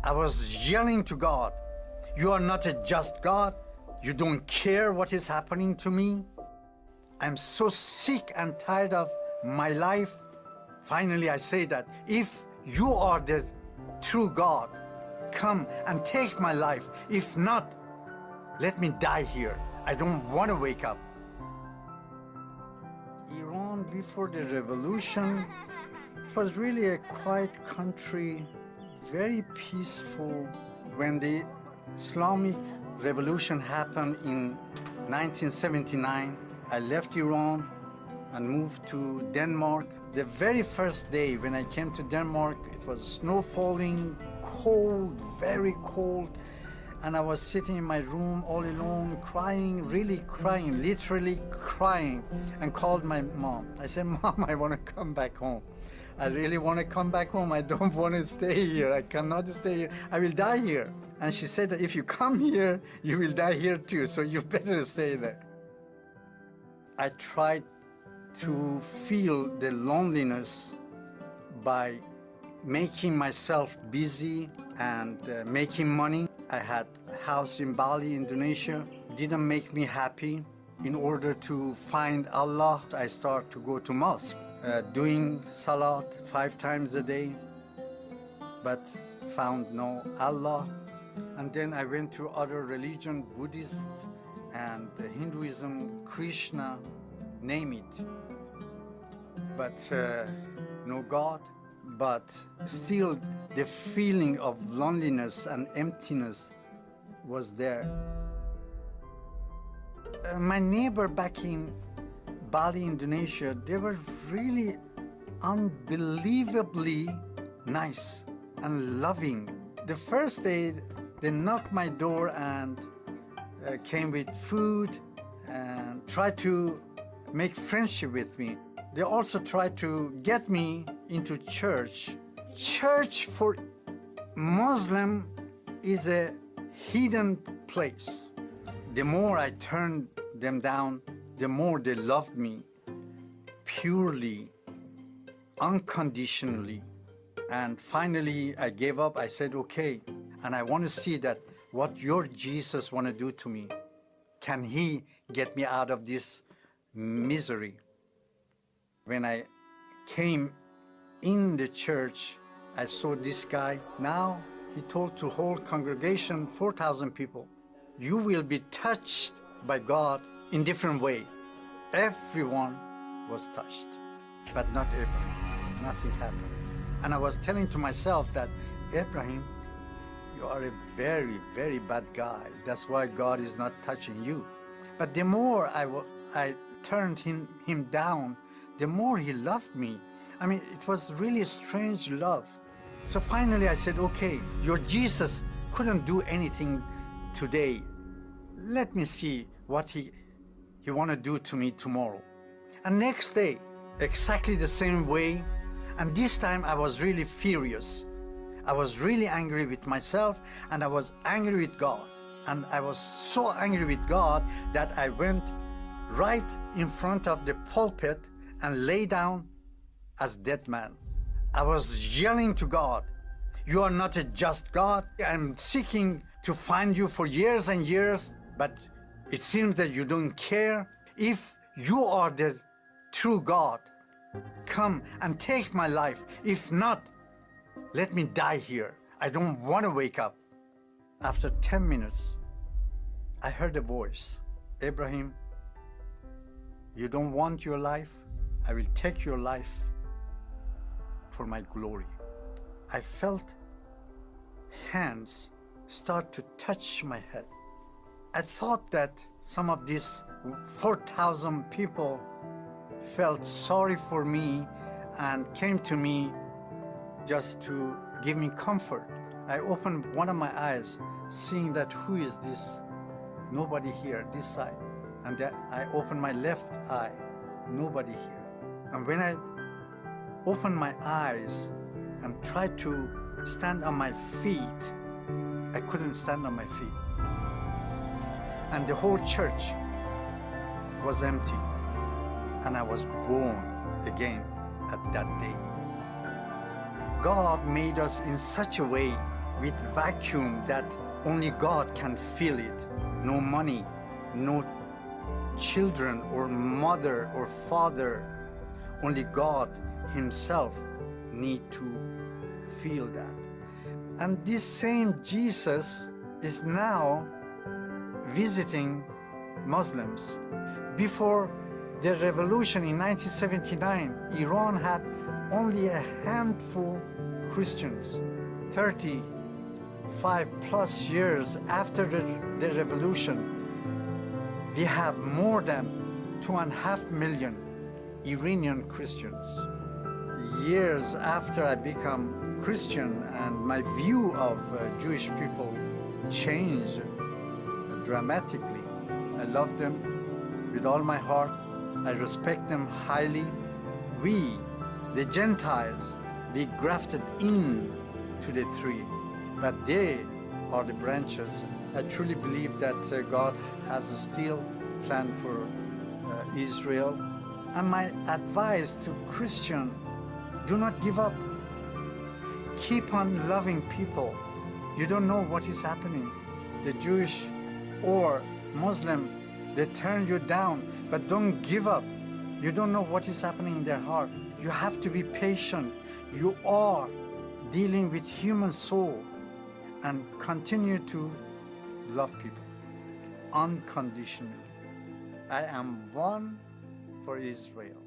I was yelling to God, "You are not a just God. You don't care what is happening to me. I'm so sick and tired of my life." Finally, I say that if you are the true God, come and take my life. If not, let me die here. I don't want to wake up. Iran, before the revolution, it was really a quiet country, very peaceful. When the Islamic revolution happened in 1979, I left Iran and moved to Denmark. The very first day when I came to Denmark, it was snow falling, cold, very cold. And I was sitting in my room all alone, crying, really crying, literally crying, and called my mom. I said, "Mom, I want to come back home. I really want to come back home. I don't want to stay here. I cannot stay here. I will die here." And she said that if you come here, you will die here too, so you better stay there. I tried to feel the loneliness by making myself busy and making money. I had a house in Bali, Indonesia. Didn't make me happy. In order to find Allah, I started to go to mosque, doing salat 5 times a day, but found no Allah. And then I went to other religion, Buddhist and Hinduism, Krishna, name it. But no God. But still the feeling of loneliness and emptiness was there. My neighbor back in Bali, Indonesia, they were really unbelievably nice and loving. The first day, they knocked my door and came with food and tried to make friendship with me. They also tried to get me into church. Church for Muslim is a hidden place. The more I turned them down, the more they loved me, purely, unconditionally. And finally, I gave up. I said, okay, and I want to see that what your Jesus want to do to me. Can he get me out of this misery? When I came in the church, I saw this guy. Now he told to whole congregation, 4,000 people, you will be touched by God in different way. Everyone was touched, but not Abraham. Nothing happened. And I was telling to myself that, Abraham, you are a very, very bad guy. That's why God is not touching you. But the more I turned him down, the more he loved me. I mean, it was really a strange love. So finally I said, okay, your Jesus couldn't do anything today. Let me see what he want to do to me tomorrow. And next day, exactly the same way. And this time I was really furious. I was really angry with myself, and I was angry with God. And I was so angry with God that I went right in front of the pulpit and lay down as dead man. I was yelling to God, you are not a just God. I'm seeking to find you for years and years, but it seems that you don't care. If you are the true God, come and take my life. If not, let me die here. I don't want to wake up. After 10 minutes, I heard a voice. Abraham, you don't want your life? I will take your life for my glory. I felt hands start to touch my head. I thought that some of these 4,000 people felt sorry for me and came to me just to give me comfort. I opened one of my eyes, seeing that who is this? Nobody here, this side. And then I opened my left eye, nobody here. And when I opened my eyes and tried to stand on my feet, I couldn't stand on my feet. And the whole church was empty. And I was born again at that day. God made us in such a way with vacuum that only God can fill it. No money, no children or mother or father. Only God himself need to feel that. And this same Jesus is now visiting Muslims. Before the revolution in 1979, Iran had only a handful Christians. 35 plus years after the revolution, we have more than 2.5 million Iranian Christians. Years after I become Christian and my view of Jewish people changed dramatically. I love them with all my heart. I respect them highly. We, the Gentiles, we grafted in to the tree, but they are the branches. I truly believe that God has a still plan for Israel. And my advice to Christian, do not give up. Keep on loving people. You don't know what is happening. The Jewish or Muslim, they turn you down, but don't give up. You don't know what is happening in their heart. You have to be patient. You are dealing with human soul, and continue to love people unconditionally. I am one for Israel.